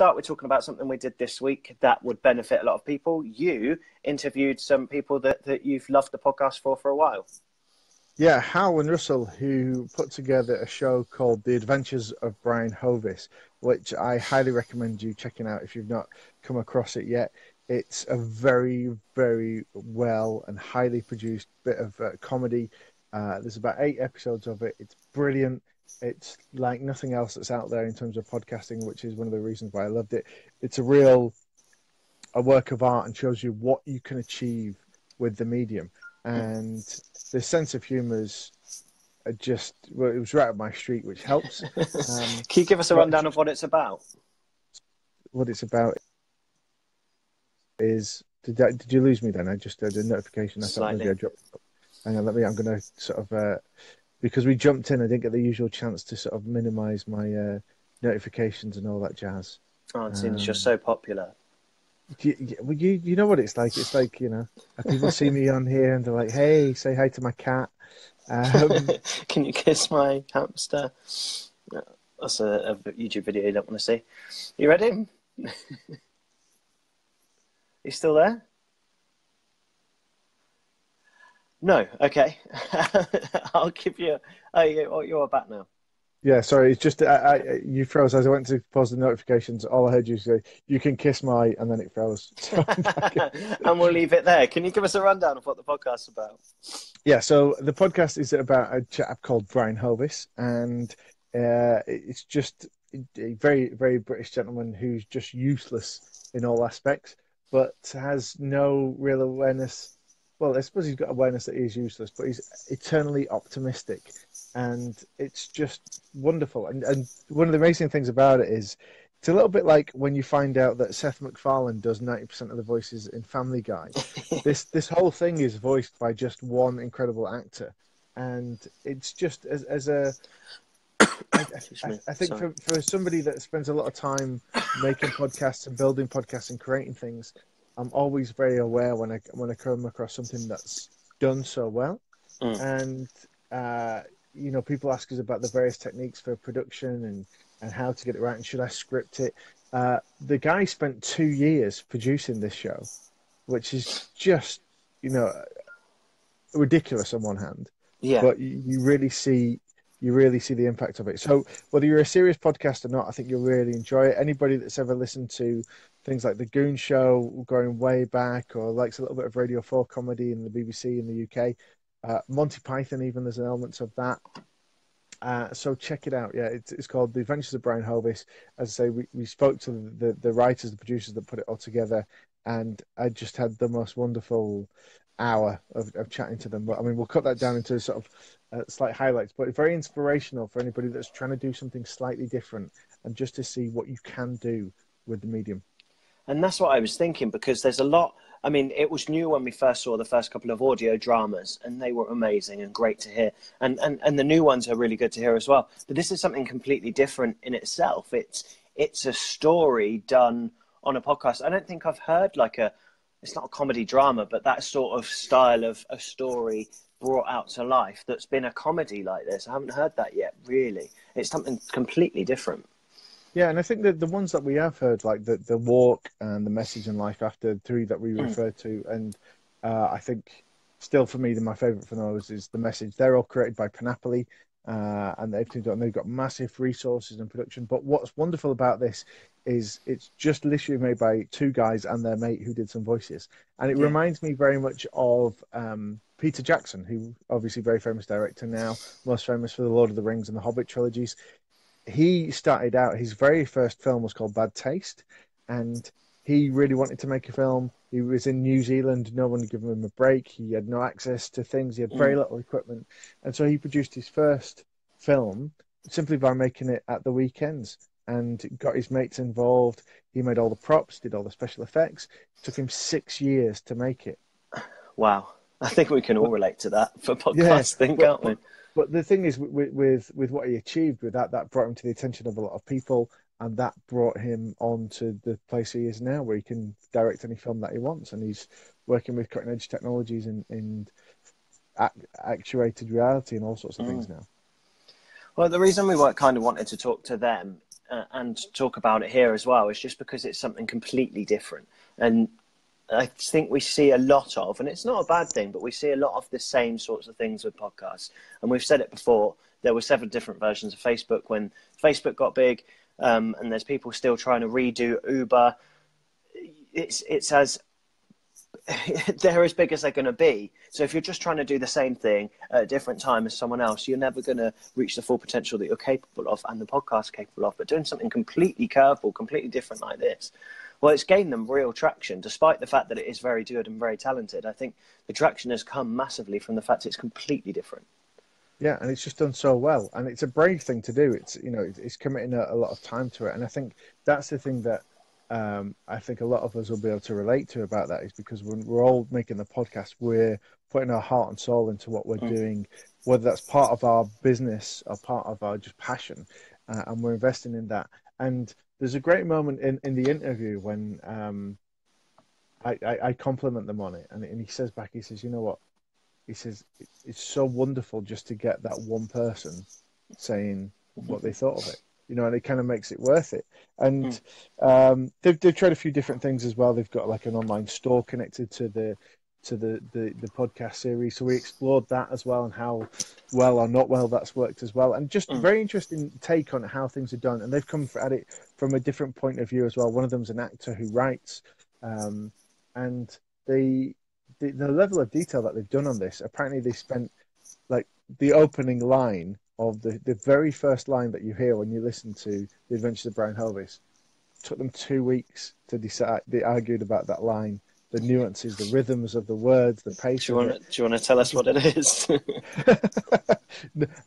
start with talking about something we did this week that would benefit a lot of people. You interviewed some people that you've loved the podcast for a while. Yeah, Hal and Russell, who put together a show called The Adventures of Brian Hovis, which I highly recommend you checking out if you've not come across it yet. It's a very, very well and highly produced bit of comedy. There's about 8 episodes of it. It's brilliant. It's like nothing else that's out there in terms of podcasting, which is one of the reasons why I loved it. It's a work of art and shows you what you can achieve with the medium. And the sense of humour is just, well, it was right up my street, which helps. Can you give us a rundown of what it's about? What it's about is, did you lose me then? I just had a notification. I thought maybe I dropped. Hang on, I'm going to sort of, because we jumped in, I didn't get the usual chance to sort of minimise my notifications and all that jazz. Oh, it seems you're so popular. You know what it's like. It's like, you know, people see me on here and they're like, hey, say hi to my cat. Can you kiss my hamster? That's a YouTube video you don't want to see. You ready? You still there? No. Okay. I'll give you... Oh, you're back now. Yeah, sorry, it's just you froze as I went to pause the notifications. All I heard you say, you can kiss my, and then it froze. And we'll leave it there. Can you give us a rundown of what the podcast's about? Yeah, so the podcast is about a chap called Brian Hovis, and it's just a very, very British gentleman who's just useless in all aspects, but has no real awareness. Well, I suppose he's got awareness that he is useless, but he's eternally optimistic. And it's just wonderful. And one of the amazing things about it is it's a little bit like when you find out that Seth MacFarlane does 90% of the voices in Family Guy. This whole thing is voiced by just one incredible actor. And it's just I think for somebody that spends a lot of time making podcasts and building podcasts and creating things, I'm always very aware when I come across something that's done so well. And you know, people ask us about the various techniques for production and how to get it right and should I script it. The guy spent 2 years producing this show, which is just, you know, ridiculous on one hand. Yeah. But you really see the impact of it. So whether you're a serious podcast or not, I think you'll really enjoy it. Anybody that's ever listened to things like The Goon Show going way back, or likes a little bit of Radio 4 comedy in the BBC in the UK, Monty Python even, there's an element of that. So check it out. Yeah, it's called The Adventures of Brian Hovis. As I say, we spoke to the writers, the producers that put it all together, and I just had the most wonderful hour of chatting to them. But I mean, we'll cut that down into sort of slight highlights, but very inspirational for anybody that's trying to do something slightly different and just to see what you can do with the medium. And that's what I was thinking, because there's a lot. I mean, it was new when we first saw the first couple of audio dramas, and they were amazing and great to hear. And the new ones are really good to hear as well. But this is something completely different in itself. It's a story done on a podcast. I don't think I've heard it's not a comedy drama, but that sort of style of a story brought out to life that's been a comedy like this. I haven't heard that yet, really. It's something completely different. Yeah, and I think that the ones that we have heard, like the Walk and the Message and Life After, 3 that we referred to, and I think still for me, my favourite from those is the Message. They're all created by Panoply, and they've got massive resources and production. But what's wonderful about this is it's just literally made by 2 guys and their mate who did some voices, and it reminds me very much of Peter Jackson, who obviously very famous director now, most famous for the Lord of the Rings and the Hobbit trilogies. He started out, his very first film was called Bad Taste, and he really wanted to make a film. He was in New Zealand, no one had given him a break, he had no access to things, he had very little equipment, and so he produced his first film simply by making it at the weekends and got his mates involved. He made all the props, did all the special effects. It took him 6 years to make it. Wow. I think we can all relate to that for podcasting, can't we? But the thing is, with what he achieved with that brought him to the attention of a lot of people, and that brought him on to the place he is now, where he can direct any film that he wants, and he's working with cutting-edge technologies and actuated reality and all sorts of things now. Well, the reason we were kind of wanted to talk to them and talk about it here as well is just because it's something completely different. And I think we see a lot of, and it's not a bad thing, but we see a lot of the same sorts of things with podcasts. And we've said it before, there were several different versions of Facebook when Facebook got big, and there's people still trying to redo Uber. It's as they're as big as they're going to be. So if you're just trying to do the same thing at a different time as someone else, you're never going to reach the full potential that you're capable of and the podcast's capable of. But doing something completely curveball, completely different like this, well, it's gained them real traction, despite the fact that it is very good and very talented. I think the traction has come massively from the fact it's completely different. Yeah, and it's just done so well, and it's a brave thing to do. It's it's committing a lot of time to it, and I think that's the thing that I think a lot of us will be able to relate to about that, is because when we're all making the podcast, we're putting our heart and soul into what we're doing, whether that's part of our business or part of our just passion, and we're investing in that. And there's a great moment in the interview when I compliment them on it, and he says back, he says, you know what? He says, it's so wonderful just to get that one person saying what they thought of it, and it kind of makes it worth it. And they've tried a few different things as well. They've got like an online store connected to the podcast series. So we explored that as well, and how well or not well that's worked as well. And just very interesting take on how things are done. And they've come at it from a different point of view as well. One of them's an actor who writes, and the level of detail that they've done on this, apparently they spent like the opening line of the very first line that you hear when you listen to The Adventures of Brian Hovis, took them 2 weeks to decide. They argued about that line, the nuances, the rhythms of the words, the pace. Do you want to tell us what it is?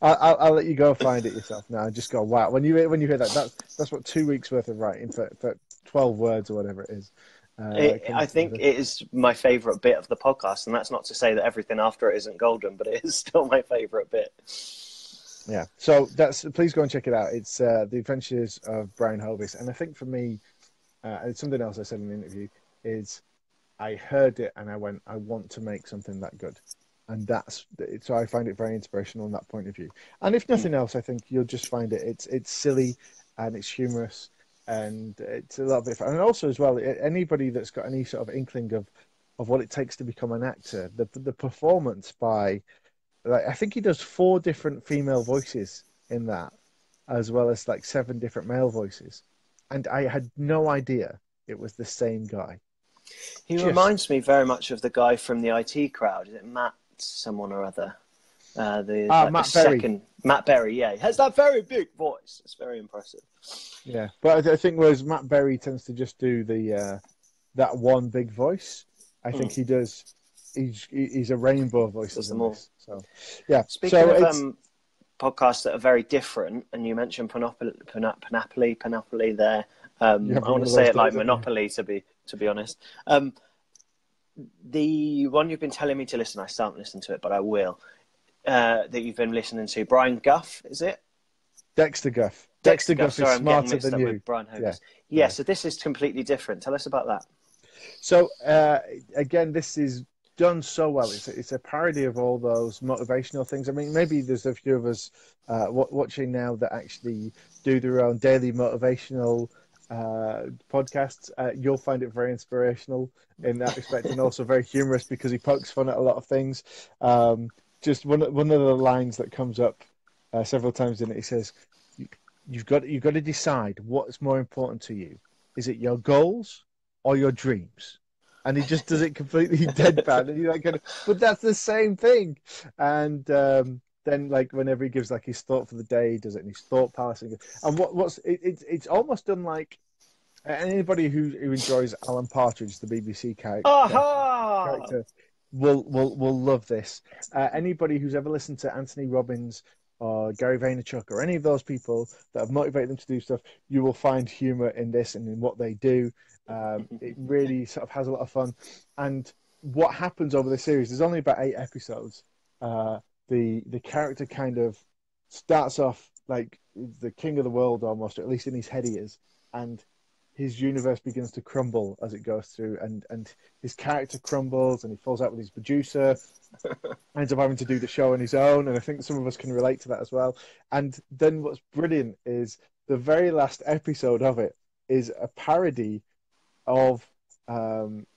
I'll let you go find it yourself now. Just go, wow. When you hear that's what 2 weeks worth of writing for 12 words or whatever it is. I think it is my favourite bit of the podcast, and that's not to say that everything after it isn't golden, but it is still my favourite bit. Yeah, so please go and check it out. It's The Adventures of Brian Hovis, and I think for me, it's something else I said in the interview, is I heard it and I went, I want to make something that good, and so I find it very inspirational in that point of view. And if nothing else, I think you'll just find it's silly and it's humorous. And it's a little bit fun. And also as well, anybody that's got any sort of inkling of what it takes to become an actor, the performance by, like, I think he does 4 different female voices in that, as well as like 7 different male voices, and I had no idea it was the same guy. He reminds me very much of the guy from the IT Crowd. Is it Matt someone or other? Matt Berry. Matt Berry, yeah. He has that very big voice. It's very impressive. Yeah, but I think whereas Matt Berry tends to just do that one big voice, I think he does. He's a rainbow of voices in this. So, yeah. Speaking of podcasts that are very different, and you mentioned Panoply there. I want to say it like Monopoly, to be honest. The one you've been telling me to listen, I still haven't listened to it, but I will. That you've been listening to, Brian Guff, is it? Dexter Guff. Dexter Guff is smarter than you. With Brian Hovis. Yeah, so this is completely different. Tell us about that. So, again, this is done so well. It's a parody of all those motivational things. I mean, maybe there's a few of us watching now that actually do their own daily motivational podcasts. You'll find it very inspirational in that respect, and also very humorous because he pokes fun at a lot of things. Just one of the lines that comes up several times in it, he says, You've got to decide what's more important to you. Is it your goals or your dreams? And he just does it completely deadpan. And you're like, but that's the same thing. And then, like, whenever he gives like his thought for the day, he does it in his thought palace. And it's almost done like anybody who enjoys Alan Partridge, the BBC character, will love this. Anybody who's ever listened to Anthony Robbins or Gary Vaynerchuk or any of those people that have motivated them to do stuff, you will find humor in this and in what they do. It really sort of has a lot of fun. And what happens over the series, there's only about 8 episodes. The character kind of starts off like the king of the world almost, or at least in his head he is. And his universe begins to crumble as it goes through, and his character crumbles, and he falls out with his producer, ends up having to do the show on his own, and I think some of us can relate to that as well. And then what's brilliant is the very last episode of it is a parody of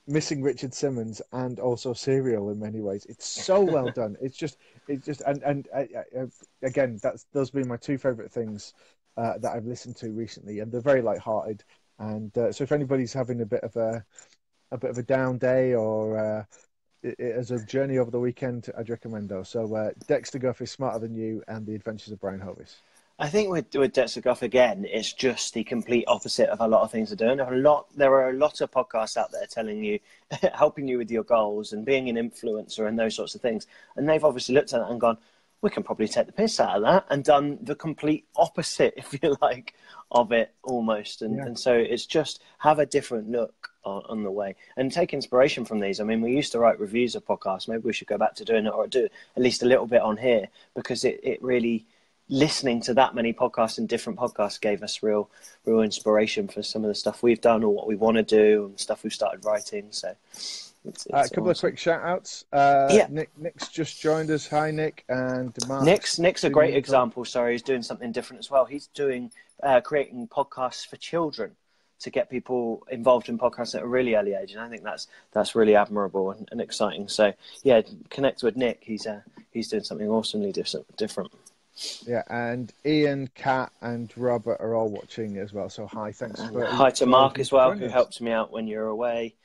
Missing Richard Simmons and also Serial in many ways. It's so well done. It's just, and again, those have been my two favorite things that I've listened to recently, and they're very light-hearted. And so if anybody's having a bit of a down day or as a journey over the weekend, I'd recommend those. So Dexter Guff is Smarter Than You and The Adventures of Brian Hovis. I think with Dexter Guff, again, it's just the complete opposite of a lot of things are doing. There are a lot of podcasts out there telling you, helping you with your goals and being an influencer and those sorts of things. And they've obviously looked at it and gone, we can probably take the piss out of that, and done the complete opposite, if you like, of it almost. And so it's just have a different look on the way and take inspiration from these. I mean, we used to write reviews of podcasts. Maybe we should go back to doing it, or do at least a little bit on here, because it really... listening to that many podcasts and different podcasts gave us real inspiration for some of the stuff we've done or what we want to do and stuff we've started writing. So it's a couple of quick shout outs. Nick's just joined us. Hi, Nick. And Mark. Nick's a great example. Sorry, he's doing something different as well. He's doing creating podcasts for children to get people involved in podcasts at a really early age. And I think that's really admirable and exciting. So yeah, connect with Nick. He's doing something awesomely different. Yeah, and Ian, Kat, and Robert are all watching as well. So hi, thanks. Hi to Mark as well, who helps me out when you're away.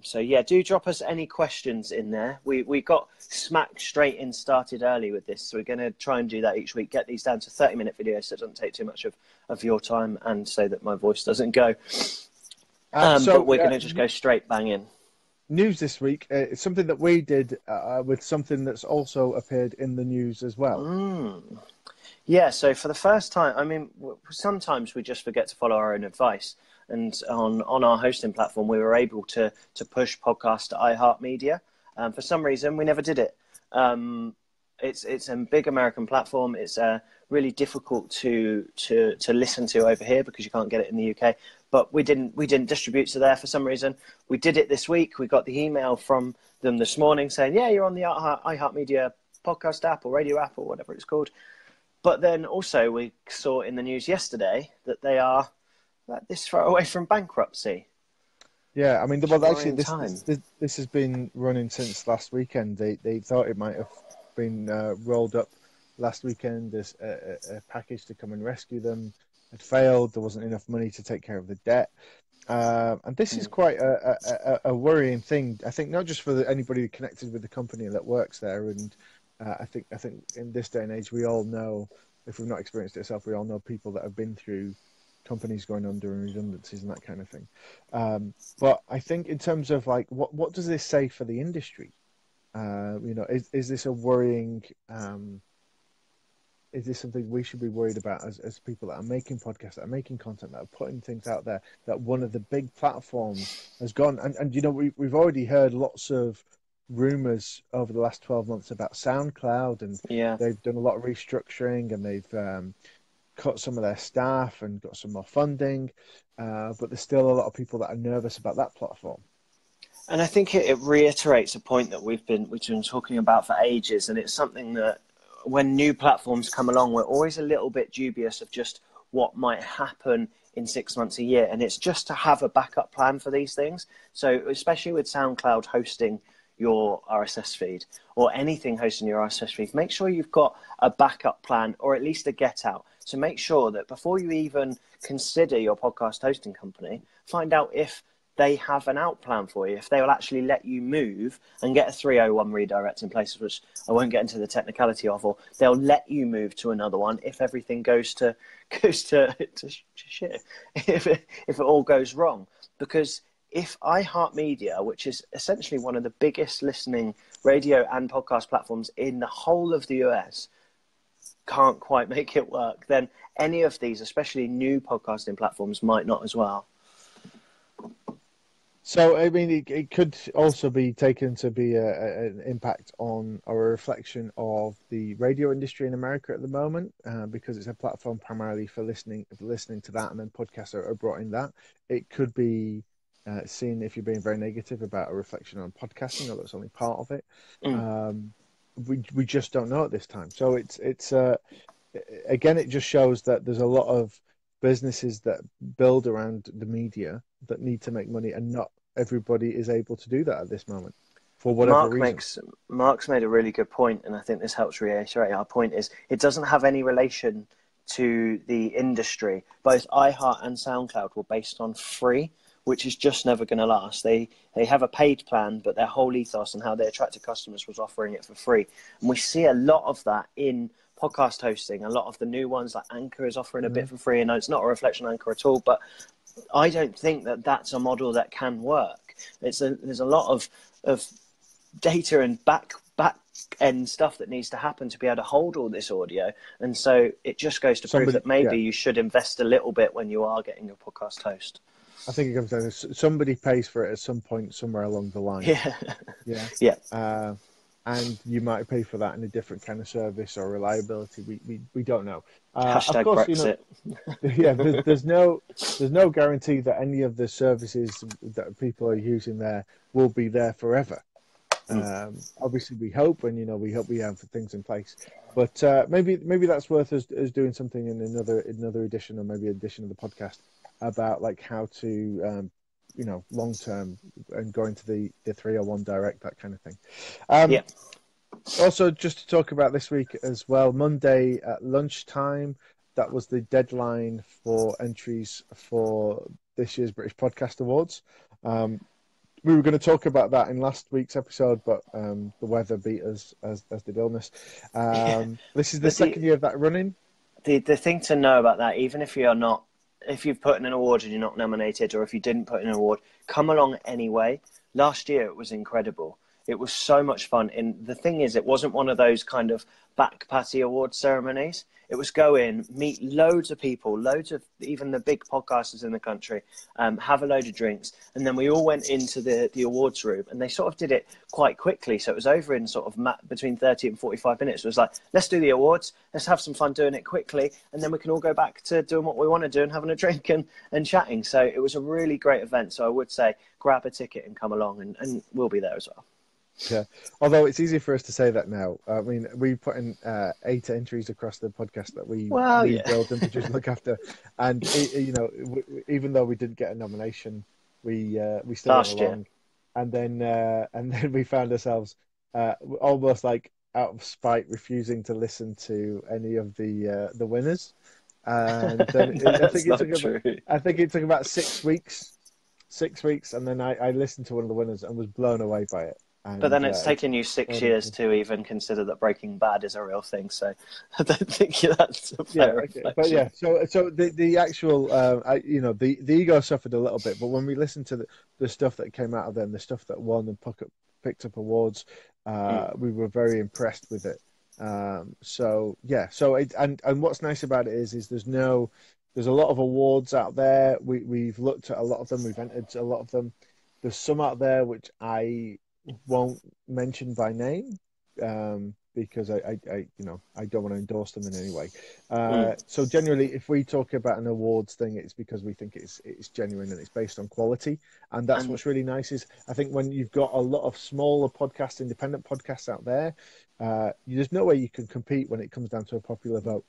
So yeah, do drop us any questions in there. We got smacked straight in, started early with this, so we're going to try and do that each week. Get these down to 30-minute videos, so it doesn't take too much of your time, and so that my voice doesn't go. But we're going to just go straight bang in. News this week is something that we did with something that's also appeared in the news as well. Yeah, so for the first time, I mean, sometimes we just forget to follow our own advice. And on our hosting platform, we were able to push podcasts to iHeartMedia. For some reason, we never did it. It's a big American platform. It's really difficult to listen to over here because you can't get it in the UK. But we didn't distribute to there for some reason. We did it this week. We got the email from them this morning saying, yeah, you're on the iHeartMedia podcast app or radio app or whatever it's called. But then also we saw in the news yesterday that they are this far away from bankruptcy. Yeah, I mean, well, actually, this has been running since last weekend. They thought it might have been rolled up last weekend as a package to come and rescue them. Had failed. There wasn't enough money to take care of the debt, and this is quite a worrying thing. I think not just for anybody connected with the company that works there, and I think in this day and age we all know, if we've not experienced it ourselves, we all know people that have been through companies going under and redundancies and that kind of thing. But I think in terms of like what does this say for the industry? Is this a worrying? Is this something we should be worried about as people that are making podcasts, that are making content, that are putting things out there, that one of the big platforms has gone? And we've already heard lots of rumours over the last 12 months about SoundCloud, and they've done a lot of restructuring, and they've cut some of their staff and got some more funding. But there's still a lot of people that are nervous about that platform. And I think it reiterates a point that we've been talking about for ages, and it's something that when new platforms come along, we're always a little bit dubious of just what might happen in 6 months, a year. And it's just to have a backup plan for these things. So especially with SoundCloud hosting your RSS feed or anything hosting your RSS feed, make sure you've got a backup plan or at least a get out. So make sure that before you even consider your podcast hosting company, find out if they have an out plan for you, if they will actually let you move and get a 301 redirect in places, which I won't get into the technicality of, or they'll let you move to another one if everything goes to shit, if it all goes wrong. Because if iHeartMedia, which is essentially one of the biggest listening radio and podcast platforms in the whole of the US, can't quite make it work, then any of these, especially new podcasting platforms, might not as well. So, I mean, it could also be taken to be an impact on or a reflection of the radio industry in America at the moment, because it's a platform primarily for listening to that, and then podcasts are brought in that. It could be seen if you're being very negative about a reflection on podcasting, or that's only part of it. Mm. We just don't know at this time. So it's again, it just shows that there's a lot of businesses that build around the media that need to make money, and not everybody is able to do that at this moment for whatever reason. Mark's made a really good point, and I think this helps reiterate our point. Is it doesn't have any relation to the industry. Both iHeart and SoundCloud were based on free, which is just never going to last. They have a paid plan, but their whole ethos and how they attracted customers was offering it for free. And we see a lot of that in podcast hosting. A lot of the new ones, like Anchor, is offering a bit for free. And it's not a reflection on Anchor at all, but I don't think that that's a model that can work. There's a lot of data and back end stuff that needs to happen to be able to hold all this audio. And so it just goes to prove that maybe you should invest a little bit when you are getting a podcast host. I think it comes down to somebody pays for it at some point somewhere along the line. Yeah. And you might pay for that in a different kind of service or reliability. We don't know. Hashtag of course, Brexit. There's no guarantee that any of the services that people are using there will be there forever. Obviously, we hope, and we hope we have things in place. But maybe that's worth us doing something in another edition, or maybe edition of the podcast, about like how to long term and going to the 301 direct, that kind of thing. Also, just to talk about this week as well, Monday at lunchtime, that was the deadline for entries for this year's British Podcast Awards. We were going to talk about that in last week's episode, but the weather beat us, as did illness. This is the second year of that running. The thing to know about that, even if you've put in an award and you're not nominated, or if you didn't put in an award, come along anyway. Last year it was incredible. It was so much fun. And the thing is, it wasn't one of those kind of back patty award ceremonies. It was go in, meet loads of people, loads of even the big podcasters in the country, have a load of drinks. And then we all went into the awards room, and they sort of did it quite quickly. So it was over in sort of between 30 and 45 minutes. It was like, let's do the awards. Let's have some fun doing it quickly. And then we can all go back to doing what we want to do and having a drink and chatting. So it was a really great event. So I would say grab a ticket and come along, and we'll be there as well. Yeah, although it's easy for us to say that now. I mean, we put in 8 entries across the podcast that we build and produce and look after, and even though we didn't get a nomination, we still went along, and then we found ourselves almost like out of spite refusing to listen to any of the winners, and then I think it took about 6 weeks, and then I listened to one of the winners and was blown away by it. But then it's taken you 6 years to even consider that Breaking Bad is a real thing, so I don't think that's a fair reflection. But yeah, so the actual, the ego suffered a little bit, but when we listened to the stuff that came out of them, the stuff that won and picked up awards, we were very impressed with it. And what's nice about it is there's a lot of awards out there. We've looked at a lot of them, we've entered a lot of them. There's some out there which I won't mention by name because I don't want to endorse them in any way. So generally, if we talk about an awards thing, it's because we think it's genuine and it's based on quality, and that's what's really nice. Is I think when you've got a lot of smaller podcasts, independent podcasts out there, there's no way you can compete when it comes down to a popular vote.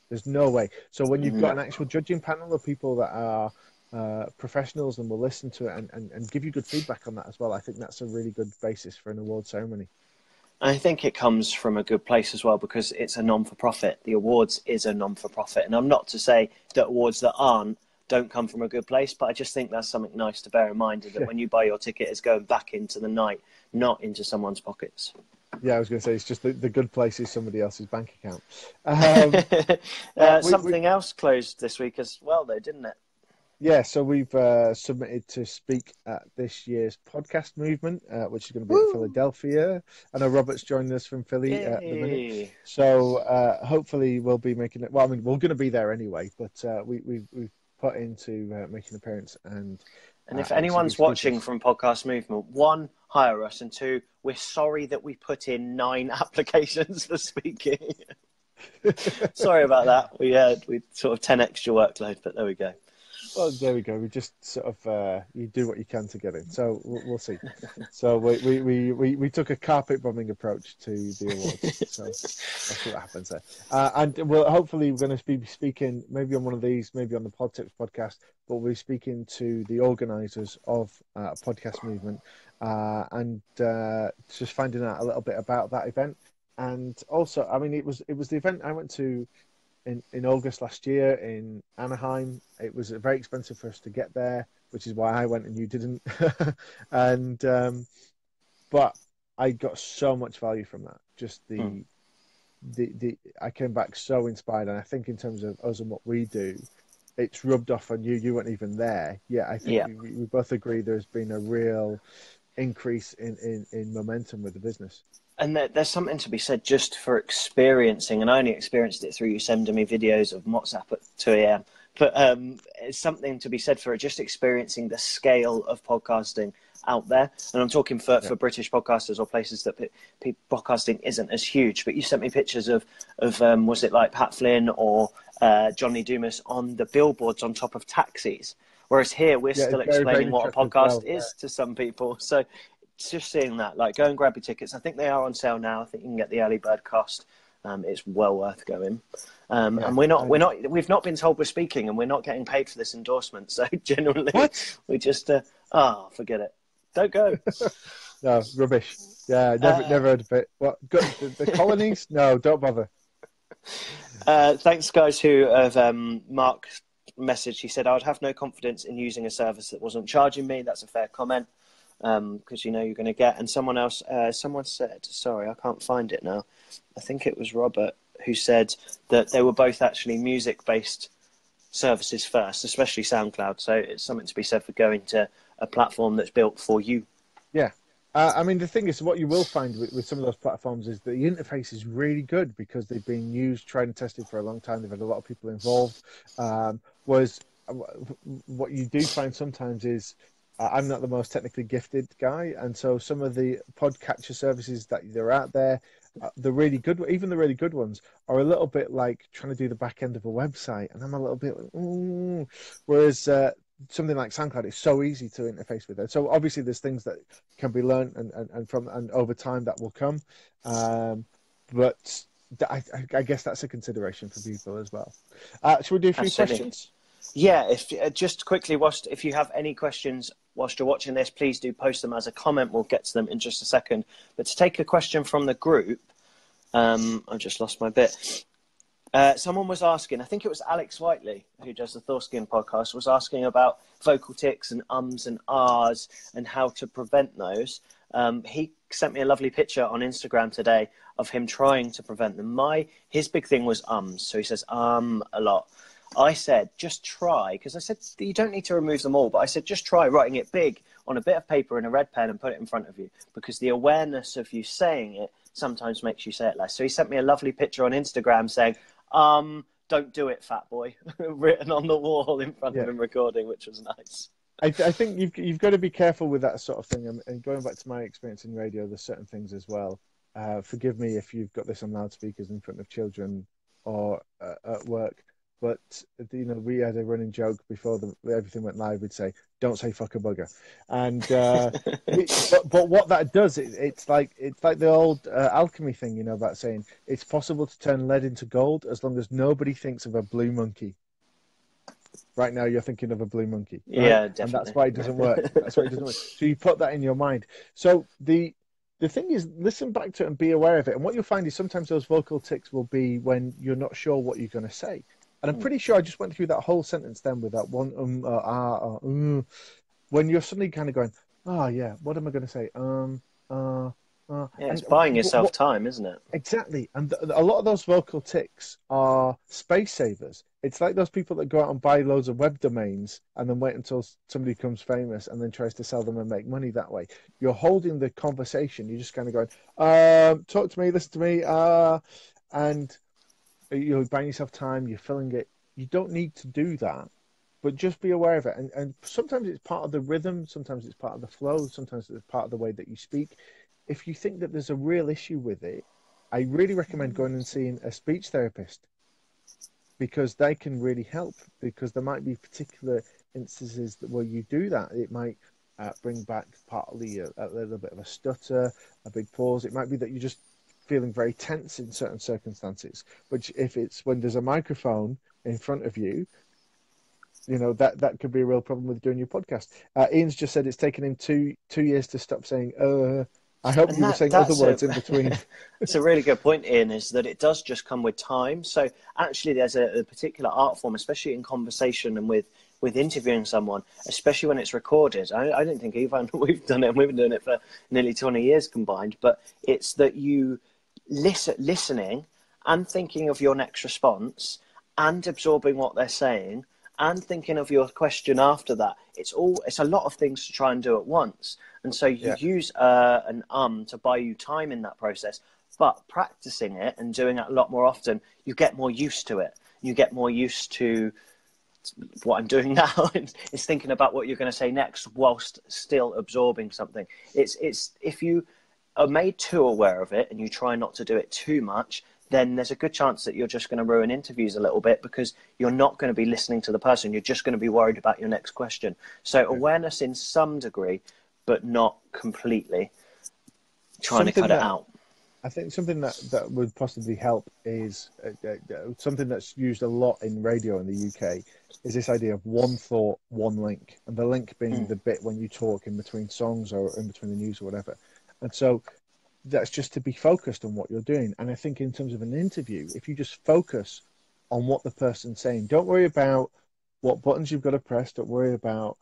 There's no way. So when you've got an actual judging panel of people that are professionals and will listen to it and give you good feedback on that as well, I think that's a really good basis for an award ceremony. I think it comes from a good place as well, because it's a non-for-profit. The awards is a non-for-profit, and I'm not to say that awards that don't come from a good place, but I just think that's something nice to bear in mind, is that when you buy your ticket, it's going back into the night, not into someone's pockets. Yeah, I was going to say, it's just the good place is somebody else's bank account. Something else closed this week as well, though, didn't it? Yeah, so we've submitted to speak at this year's podcast movement, which is going to be in Philadelphia. I know Robert's joining us from Philly at the minute. So hopefully we'll be making it. Well, I mean, we're going to be there anyway, but we've put into making an appearance. And if obviously anyone's these watching features. from Podcast Movement, one, hire us, and two, we're sorry that we put in 9 applications for speaking. Sorry about that. We sort of 10 extra workload, but there we go. Well, there we go. We just sort of you do what you can to get in. So we'll see. So we took a carpet bombing approach to the awards. So we'll see what happens there. And hopefully we're going to be speaking maybe on one of these, maybe on the PodTips podcast, but we'll be speaking to the organisers of Podcast Movement and just finding out a little bit about that event. And also, I mean, it was the event I went to in August last year in Anaheim. It was very expensive for us to get there, which is why I went and you didn't. And but I got so much value from that. Just the I came back so inspired, and I think in terms of us and what we do, it's rubbed off on you. You weren't even there. Yeah, I think we both agree there's been a real increase in momentum with the business. And there's something to be said just for experiencing, and I only experienced it through you sending me videos of WhatsApp at 2 a.m. But it's something to be said for just experiencing the scale of podcasting out there. And I'm talking for British podcasters or places that podcasting isn't as huge. But you sent me pictures of was it like Pat Flynn or Johnny Dumas on the billboards on top of taxis? Whereas here we're still explaining what a podcast is to some people. So it's just seeing that, like, go and grab your tickets. I think they are on sale now. I think you can get the early bird cost. It's well worth going. And we've not been told we're speaking, and we're not getting paid for this endorsement. So generally, we just forget it. Don't go. No, rubbish. Yeah, never heard of it. What? The colonies? No, don't bother. Thanks, guys who have Mark messaged. He said, I would have no confidence in using a service that wasn't charging me. That's a fair comment. Because you're going to get. And someone else, someone said, sorry, I can't find it now. I think it was Robert who said that they were both actually music-based services first, especially SoundCloud. So it's something to be said for going to a platform that's built for you. Yeah. I mean, the thing is, what you will find with some of those platforms is that the interface is really good because they've been used, tried and tested for a long time. They've had a lot of people involved. Whereas what you do find sometimes is I'm not the most technically gifted guy, and so some of the podcatcher services that are out there, the really good, even the really good ones, are a little bit like trying to do the back end of a website, and I'm a little bit like, ooh. Whereas something like SoundCloud is so easy to interface with it. So obviously there's things that can be learned and over time that will come, but I guess that's a consideration for people as well. Should we do a few questions? Yeah, just quickly, if you have any questions whilst you're watching this, please do post them as a comment. We'll get to them in just a second. But to take a question from the group, I've just lost my bit. Someone was asking, I think it was Alex Whiteley, who does the Thorskin podcast, was asking about vocal tics and ums and ahs and how to prevent those. He sent me a lovely picture on Instagram today of him trying to prevent them. His big thing was ums, so he says a lot. I said, just try, because I said, you don't need to remove them all, but I said, just try writing it big on a bit of paper and a red pen and put it in front of you, because the awareness of you saying it sometimes makes you say it less. So he sent me a lovely picture on Instagram saying, don't do it, fat boy, written on the wall in front of him recording, which was nice. I think you've got to be careful with that sort of thing. And going back to my experience in radio, there's certain things as well. Forgive me if you've got this on loudspeakers in front of children or at work. But we had a running joke before everything went live. We'd say, "Don't say fuck a bugger," and but what that does, it's like the old alchemy thing, about saying it's possible to turn lead into gold as long as nobody thinks of a blue monkey. Right now, you're thinking of a blue monkey, right? Yeah, definitely. And that's why it doesn't work. That's why it doesn't work. So you put that in your mind. So the thing is, listen back to it and be aware of it. And what you'll find is sometimes those vocal tics will be when you're not sure what you're going to say. And I'm pretty sure I just went through that whole sentence then with that one when you're suddenly kind of going, oh yeah, what am I going to say? Yeah, it's buying yourself time, isn't it? Exactly. And a lot of those vocal tics are space savers. It's like those people that go out and buy loads of web domains and then wait until somebody becomes famous and then tries to sell them and make money that way. You're holding the conversation. You're just kind of going, talk to me, listen to me, and you're buying yourself time, you're filling it. You don't need to do that but just be aware of it. And sometimes it's part of the rhythm, sometimes it's part of the flow, sometimes it's part of the way that you speak. If you think that there's a real issue with it, I really recommend going and seeing a speech therapist, because they can really help, because there might be particular instances where you do that. It might bring back partly a little bit of a stutter, a big pause. It might be that you're just feeling very tense in certain circumstances, which if it's when there's a microphone in front of you, you know, that could be a real problem with doing your podcast. Ian's just said it's taken him two years to stop saying I hope you were saying other words in between. It's a really good point, Ian, is that it does just come with time. So actually there's a particular art form, especially in conversation and with interviewing someone, especially when it's recorded. I don't think even we've done it, and we've been doing it for nearly 20 years combined, but it's that you listening and thinking of your next response and absorbing what they're saying and thinking of your question after that. It's a lot of things to try and do at once. And so you use an to buy you time in that process, but practicing it and doing it a lot more often, you get more used to it. You get more used to what I'm doing now is thinking about what you're going to say next whilst still absorbing something. It's if you are made too aware of it and you try not to do it too much, then there's a good chance that you're just going to ruin interviews a little bit, because you're not going to be listening to the person. You're just going to be worried about your next question. So awareness in some degree, but not completely. Trying to cut it out. I think something that would possibly help is something that's used a lot in radio in the UK is this idea of one thought, one link, and the link being the bit when you talk in between songs or in between the news or whatever. And so that's just to be focused on what you're doing. And I think in terms of an interview, if you just focus on what the person's saying, don't worry about what buttons you've got to press, don't worry about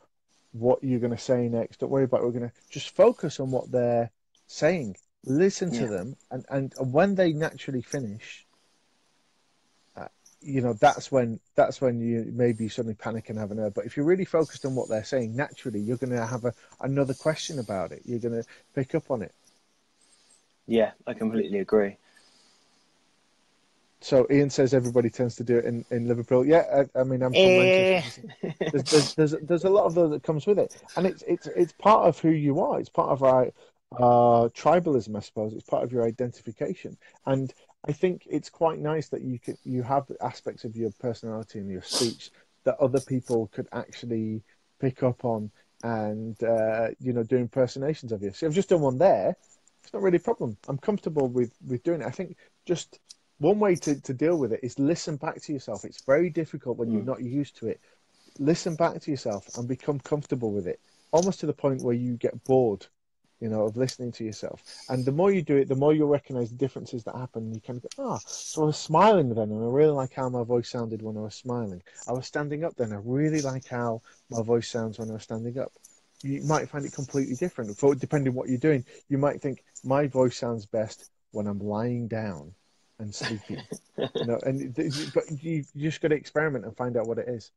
what you're going to say next, don't worry about what we're going to, just focus on what they're saying. Listen to them, and when they naturally finish, you know, that's when you maybe suddenly panic and have an error. But if you're really focused on what they're saying, naturally you're going to have another question about it. You're going to pick up on it. Yeah, I completely agree. So Ian says everybody tends to do it in Liverpool. Yeah, I mean, I'm from Manchester. There's a lot of that comes with it, and it's part of who you are. It's part of our tribalism, I suppose. It's part of your identification, and I think it's quite nice that you have aspects of your personality and your speech that other people could actually pick up on and do impersonations of you. So I've just done one there. It's not really a problem. I'm comfortable with doing it. I think just one way to deal with it is listen back to yourself. It's very difficult when you're not used to it. Listen back to yourself and become comfortable with it, almost to the point where you get bored, of listening to yourself. And the more you do it, the more you'll recognize the differences that happen. You kind of go, so I was smiling then, and I really like how my voice sounded when I was smiling. I was standing up then. I really like how my voice sounds when I was standing up. You might find it completely different. Depending on what you're doing, you might think my voice sounds best when I'm lying down and sleeping. But you just got to experiment and find out what it is.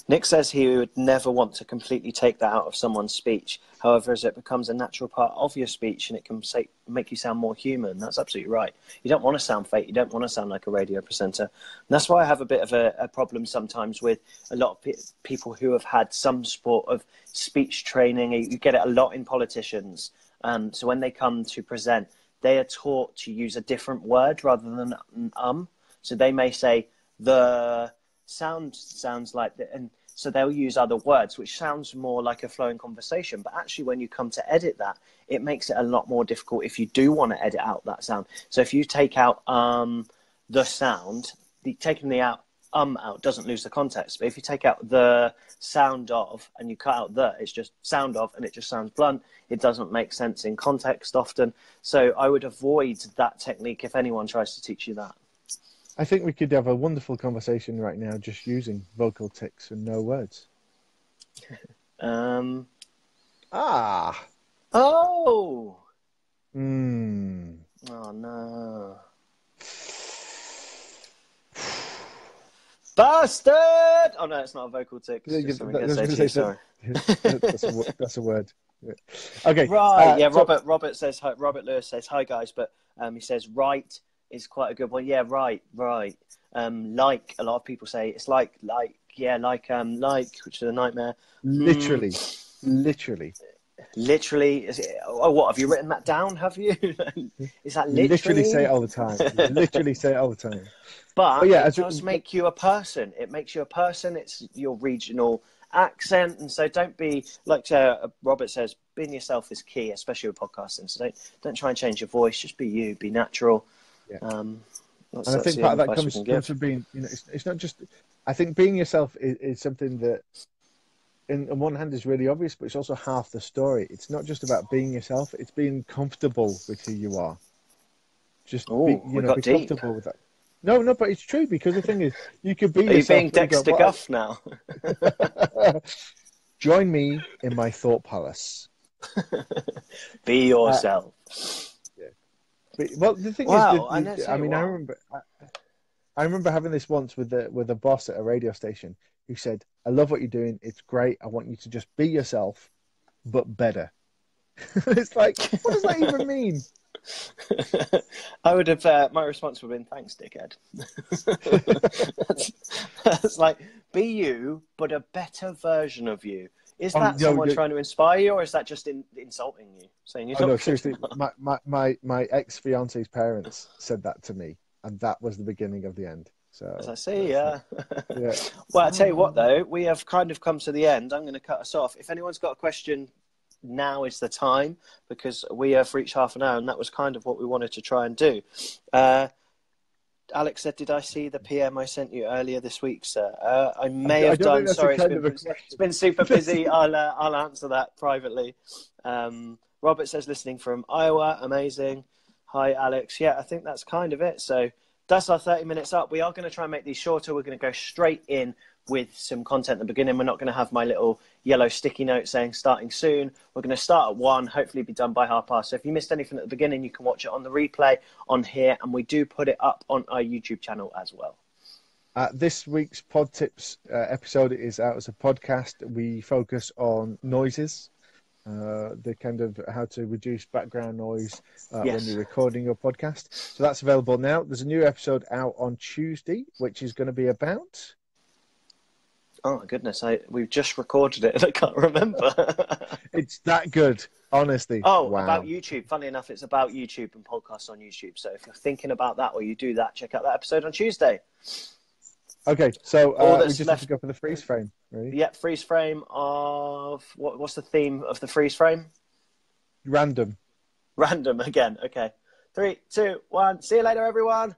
Nick says he would never want to completely take that out of someone's speech. However, as it becomes a natural part of your speech and it can make you sound more human, that's absolutely right. You don't want to sound fake. You don't want to sound like a radio presenter. And that's why I have a bit of a problem sometimes with a lot of people who have had some sort of speech training. You get it a lot in politicians. So when they come to present, they are taught to use a different word rather than So they may say the sounds like that, and so they'll use other words which sounds more like a flowing conversation, but actually when you come to edit that, it makes it a lot more difficult if you do want to edit out that sound. So if you take out the sound, taking the out doesn't lose the context, but if you take out the sound of and you cut out it's just sound of, and it just sounds blunt, it doesn't make sense in context often. So I would avoid that technique if anyone tries to teach you that. I think we could have a wonderful conversation right now just using vocal tics and no words. Oh. Oh, no. Bastard! Oh, no, it's not a vocal tic. It's just something I say to you, sorry. That's a word. Yeah. Okay. Right, Robert Lewis says, hi, guys, but he says, right is quite a good one. Yeah, right. Like a lot of people say, it's like which is a nightmare. Literally. Literally, is it, oh, what, have you written that down, have you? Is that literally? Literally say it all the time. Literally say it all the time. But yeah, it does make you a person. It makes you a person. It's your regional accent. And so don't be, like Robert says, being yourself is key, especially with podcasting. So don't try and change your voice. Just be you, be natural. Yeah. And I think part of that comes from being, it's not just, I think being yourself is something that, on one hand, is really obvious, but it's also half the story. It's not just about being yourself; it's being comfortable with who you are. Just be comfortable with that. No, but it's true, because the thing is, you could be yourself. Are you being Dexter Guff now? Join me in my thought palace. Be yourself. Well, the thing is, I remember having this once with a boss at a radio station who said, "I love what you're doing. It's great. I want you to just be yourself, but better." It's like, what does that even mean? I would have. My response would have been, "Thanks, dickhead." That's like, be you, but a better version of you. Is that someone trying to inspire you, or is that just insulting you? Saying you don't. No, seriously. My ex-fiance's parents said that to me, and that was the beginning of the end. So, as I say, yeah. Well, I tell you what, though, we have kind of come to the end. I'm going to cut us off. If anyone's got a question, now is the time, because we have reached half an hour, and that was kind of what we wanted to try and do. Alex said, "Did I see the PM I sent you earlier this week, sir?" I may have done. Sorry, it's been super busy. I'll answer that privately. Robert says, listening from Iowa. Amazing. Hi, Alex. Yeah, I think that's kind of it. So that's our 30 minutes up. We are going to try and make these shorter. We're going to go straight in with some content at the beginning. We're not going to have my little yellow sticky note saying starting soon. We're going to start at 1, hopefully be done by 12:30. So if you missed anything at the beginning, you can watch it on the replay on here, and we do put it up on our YouTube channel as well. This week's PodTips episode is out as a podcast. We focus on noises, the kind of how to reduce background noise when you're recording your podcast. So that's available now. There's a new episode out on Tuesday, which is going to be about... Oh my goodness, we've just recorded it and I can't remember. It's that good, honestly. Oh, wow. About YouTube. Funnily enough, it's about YouTube and podcasts on YouTube. So if you're thinking about that or you do that, check out that episode on Tuesday. Okay, so we just have to go for the freeze frame, really? Yep, freeze frame of... What's the theme of the freeze frame? Random. Random again, okay. 3, 2, 1. See you later, everyone.